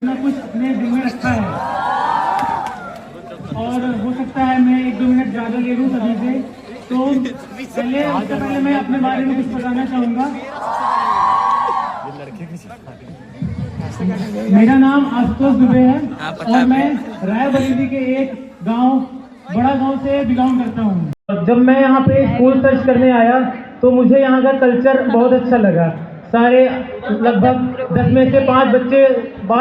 ना कुछ अपने दिल में रखा है और हो सकता है मैं 1-2 मिनट ज़्यादा ले लूँ सभी से। तो उससे पहले मैं अपने बारे में कुछ बताना चाहूँगा। मेरा नाम आशुतोष दुबे है और मैं रायबरेली के एक गांव बड़ा गांव से बिलोंग करता हूं। जब मैं यहां पे स्कूल सर्च करने आया तो मुझे यहां का कल्चर बहुत अच्छा लगा। सारे लगभग 10 में से 5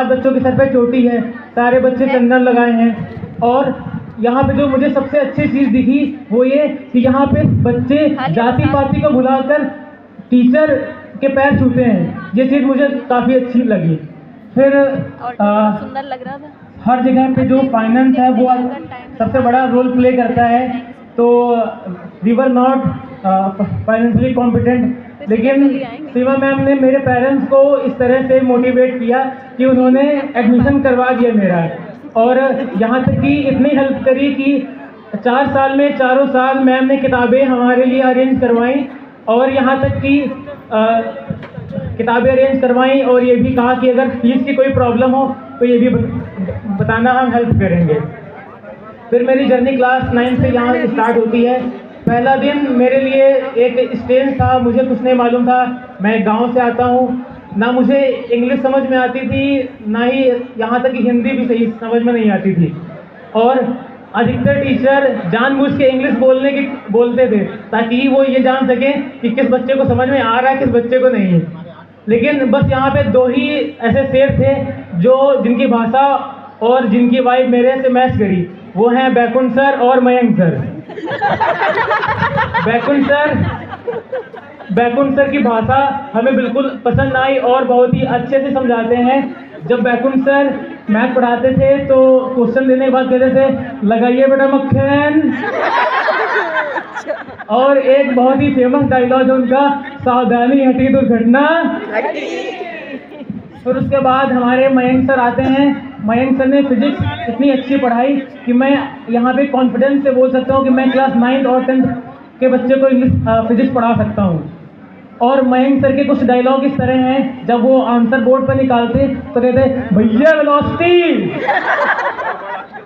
बच्चों के सर पे चोटी है, सारे बच्चे चंदन लगाए हैं। और यहाँ पे जो मुझे सबसे अच्छी चीज़ दिखी वो ये कि यहाँ पे बच्चे जाति पाति को भुलाकर टीचर के पैर छूते हैं। ये चीज़ मुझे काफ़ी अच्छी लगी। फिर सुंदर लग रहा था। हर जगह पे जो फाइनेंस है वो सबसे बड़ा रोल प्ले करता है। तो we were not financially competent, लेकिन सीमा मैम ने मेरे पेरेंट्स को इस तरह से मोटिवेट किया कि उन्होंने एडमिशन करवा दिया मेरा। और यहाँ तक कि इतनी हेल्प करी कि 4 साल में चारों साल मैम ने किताबें हमारे लिए अरेंज करवाई और यहाँ तक कि किताबें अरेंज करवाई और ये भी कहा कि अगर फीस की कोई प्रॉब्लम हो तो ये भी बताना, हम हेल्प करेंगे। फिर मेरी जर्नी क्लास 9 से यहाँ स्टार्ट होती है। पहला दिन मेरे लिए एक स्टेज था, मुझे कुछ नहीं मालूम था। मैं गांव से आता हूँ, ना मुझे इंग्लिश समझ में आती थी, ना ही यहाँ तक कि हिंदी भी सही समझ में नहीं आती थी। और अधिकतर टीचर जानबूझ के इंग्लिश बोलते थे ताकि वो ये जान सकें कि किस बच्चे को समझ में आ रहा है, किस बच्चे को नहीं। लेकिन बस यहाँ पे 2 ही ऐसे शेर थे जिनकी भाषा और जिनकी वाइब मेरे से मैच करी। वो हैं बैकुंठ सर और मयंक सर। बैकुंठ सर की भाषा हमें बिल्कुल पसंद आई और बहुत ही अच्छे से समझाते हैं। जब बैकुंठ सर मैथ पढ़ाते थे तो क्वेश्चन देने के बाद कहते थे लगाइए बेटा मक्खन। और एक बहुत ही फेमस डायलॉग है उनका, सावधानी हटी दुर्घटना। फिर उसके बाद हमारे मयंक सर आते हैं। मयंक सर ने फिजिक्स इतनी अच्छी पढ़ाई कि मैं यहाँ पे कॉन्फिडेंस से बोल सकता हूँ कि मैं क्लास 9 और 10 के बच्चे को फिजिक्स पढ़ा सकता हूँ। और मयंक सर के कुछ डायलॉग इस तरह हैं, जब वो आंसर बोर्ड पर निकालते तो कहते भैया वेलोसिटी।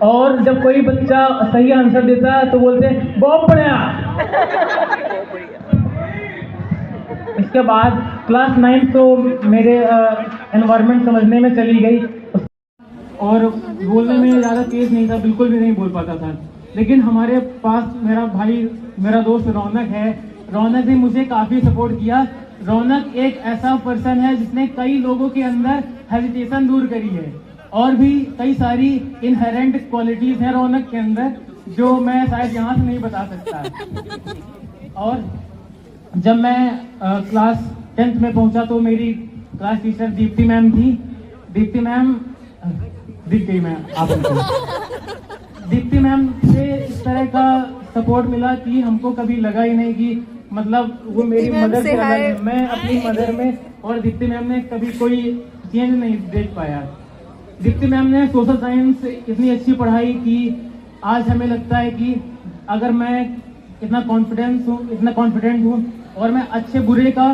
और जब कोई बच्चा सही आंसर देता तो बोलते बहुत बढ़िया। इसके बाद क्लास 9 तो मेरे एनवायरनमेंट समझने में चली गई और बोलने में ज़्यादा तेज नहीं था, बिल्कुल भी नहीं बोल पाता था। लेकिन हमारे पास मेरा भाई, मेरा दोस्त रौनक है। रौनक ने मुझे काफ़ी सपोर्ट किया। रौनक एक ऐसा पर्सन है जिसने कई लोगों के अंदर हेजिटेशन दूर करी है और भी कई सारी इनहेरेंट क्वालिटीज़ हैं रौनक के अंदर जो मैं शायद यहाँ से नहीं बता सकता। और जब मैं क्लास 10th में पहुंचा तो मेरी क्लास टीचर दीप्ति मैम थी। दीप्ति मैम दीप्ति मैम से इस तरह का सपोर्ट मिला कि हमको कभी लगा ही नहीं कि मतलब वो मेरी मदर से अलग है। मैं अपनी मदर में और दीप्ति मैम ने कभी कोई चेंज नहीं देख पाया। दीप्ति मैम ने सोशल साइंस इतनी अच्छी पढ़ाई कि आज हमें लगता है कि अगर मैं इतना कॉन्फिडेंट हूँ और मैं अच्छे बुरे का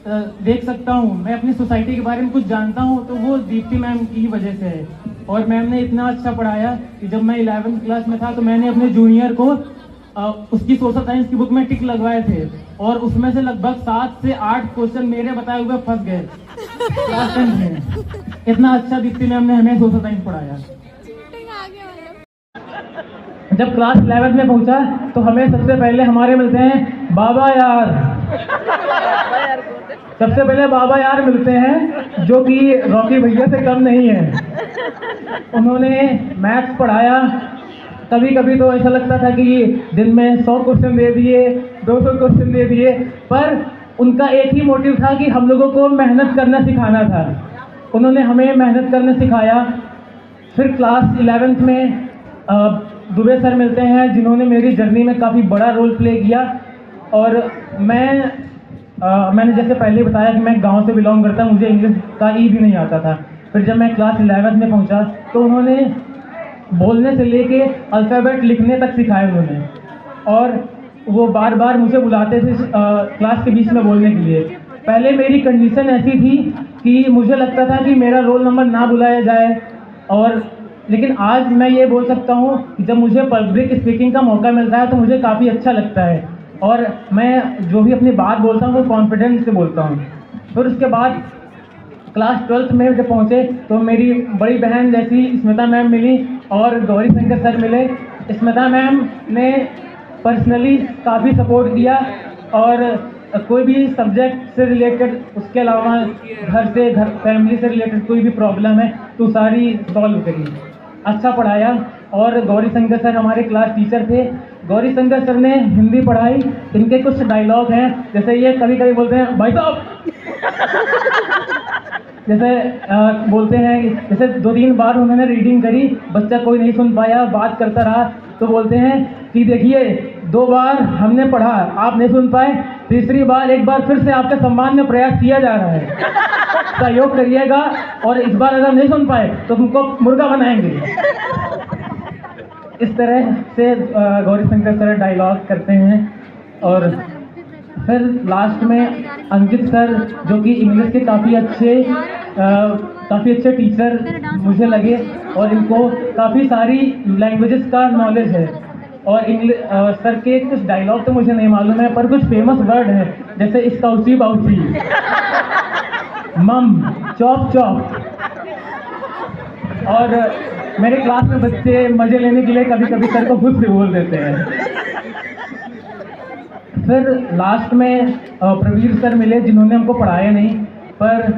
देख सकता हूँ, मैं अपनी सोसाइटी के बारे में कुछ जानता हूँ, तो वो दीप्ति मैम की ही वजह से है। और मैम ने इतना अच्छा पढ़ाया कि जब मैं 11th क्लास में था तो मैंने अपने जूनियर को उसकी सोशल साइंस की बुक में टिक लगवाए थे और उसमें से लगभग 7 से 8 क्वेश्चन मेरे बताए हुए फंस गए क्लास 10 में। इतना अच्छा दीप्ति मैम ने हमें सोशल साइंस पढ़ाया। जब क्लास 11th में पहुंचा तो हमें सबसे पहले हमारे मिलते हैं बाबा यार। सबसे पहले बाबा यार मिलते हैं जो कि रॉकी भैया से कम नहीं है। उन्होंने मैथ्स पढ़ाया। कभी कभी तो ऐसा लगता था कि दिन में 100 क्वेश्चन दे दिए, 200 क्वेश्चन दे दिए, पर उनका एक ही मोटिव था कि हम लोगों को मेहनत करना सिखाना था। उन्होंने हमें मेहनत करना सिखाया। फिर क्लास 11th में दुबे सर मिलते हैं जिन्होंने मेरी जर्नी में काफ़ी बड़ा रोल प्ले किया। और मैंने जैसे पहले बताया कि मैं गांव से बिलोंग करता हूँ, मुझे इंग्लिश का ई भी नहीं आता था। फिर जब मैं क्लास 11th में पहुँचा तो उन्होंने बोलने से लेके अल्फ़ाबेट लिखने तक सिखाए उन्होंने। और वो बार बार मुझे बुलाते थे क्लास के बीच में बोलने के लिए। पहले मेरी कंडीशन ऐसी थी कि मुझे लगता था कि मेरा रोल नंबर ना बुलाया जाए, और लेकिन आज मैं ये बोल सकता हूँ कि जब मुझे पब्लिक स्पीकिंग का मौका मिलता है तो मुझे काफ़ी अच्छा लगता है, और मैं जो भी अपनी बात बोलता हूँ वो कॉन्फिडेंस से बोलता हूँ। फिर उसके बाद क्लास 12th में जब पहुँचे तो मेरी बड़ी बहन जैसी स्मिता मैम मिली और गौरी शंकर सर मिले। स्मिता मैम ने पर्सनली काफ़ी सपोर्ट किया, और कोई भी सब्जेक्ट से रिलेटेड, उसके अलावा घर फैमिली से रिलेटेड कोई भी प्रॉब्लम है तो सारी सॉल्व करी, अच्छा पढ़ाया। और गौरी शंकर सर हमारे क्लास टीचर थे। गौरी शंकर सर ने हिंदी पढ़ाई। इनके कुछ डायलॉग हैं, जैसे ये कभी कभी बोलते हैं भाई साहब, जैसे बोलते हैं, जैसे 2-3 बार उन्होंने रीडिंग करी, बच्चा कोई नहीं सुन पाया, बात करता रहा, तो बोलते हैं कि देखिए 2 बार हमने पढ़ा, आप नहीं सुन पाए, तीसरी बार एक बार फिर से आपके सम्मान में प्रयास किया जा रहा है, सहयोग करिएगा, और इस बार अगर नहीं सुन पाए तो तुमको मुर्गा बनाएंगे। इस तरह से गौरी शंकर सर डायलॉग करते हैं। और फिर लास्ट में अंकित सर, जो कि इंग्लिश के काफ़ी अच्छे टीचर मुझे लगे, और इनको काफ़ी सारी लैंग्वेजेस का नॉलेज है। और सर के कुछ डायलॉग तो मुझे नहीं मालूम है, पर कुछ फेमस वर्ड है, जैसे इसकाउची बाउची, मम, चॉप चॉप। और मेरे क्लास में बच्चे मजे लेने के लिए कभी कभी सर को खुद से बोल देते हैं। फिर लास्ट में प्रवीर सर मिले, जिन्होंने हमको पढ़ाया नहीं, पर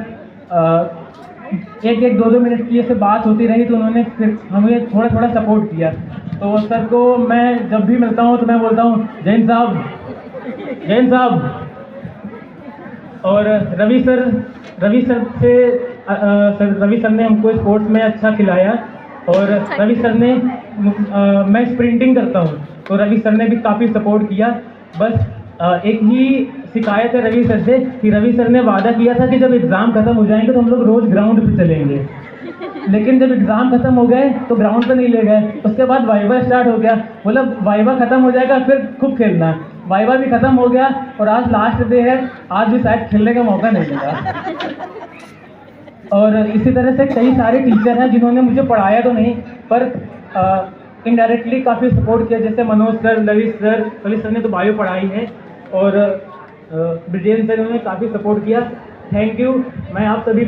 1-2 मिनट की ऐसे बात होती रही, तो उन्होंने फिर हमें थोड़ा थोड़ा सपोर्ट किया। तो सर को मैं जब भी मिलता हूँ तो मैं बोलता हूँ जैन साहब, जैन साहब। और रवि सर ने हमको स्पोर्ट्स में अच्छा खिलाया, और रवि सर ने मैं स्प्रिंटिंग करता हूँ तो रवि सर ने भी काफ़ी सपोर्ट किया। बस एक ही शिकायत है रवि सर से, कि रवि सर ने वादा किया था कि जब एग्ज़ाम खत्म हो जाएंगे तो हम लोग रोज़ ग्राउंड पे चलेंगे, लेकिन जब एग्ज़ाम खत्म हो गए तो ग्राउंड पे नहीं ले गए। उसके बाद वाइवा स्टार्ट हो गया, बोला वाइवा खत्म हो जाएगा फिर खूब खेलना। वाइवा भी खत्म हो गया, और आज लास्ट डे है, आज भी शायद खेलने का मौका नहीं मिला। और इसी तरह से कई सारे टीचर हैं जिन्होंने मुझे पढ़ाया तो नहीं, पर इनडायरेक्टली काफ़ी सपोर्ट किया, जैसे मनोज सर, ललित सर ने तो बायो पढ़ाई है, और ब्रिजेन सर ने काफ़ी सपोर्ट किया। Thank you. मैं आप सभी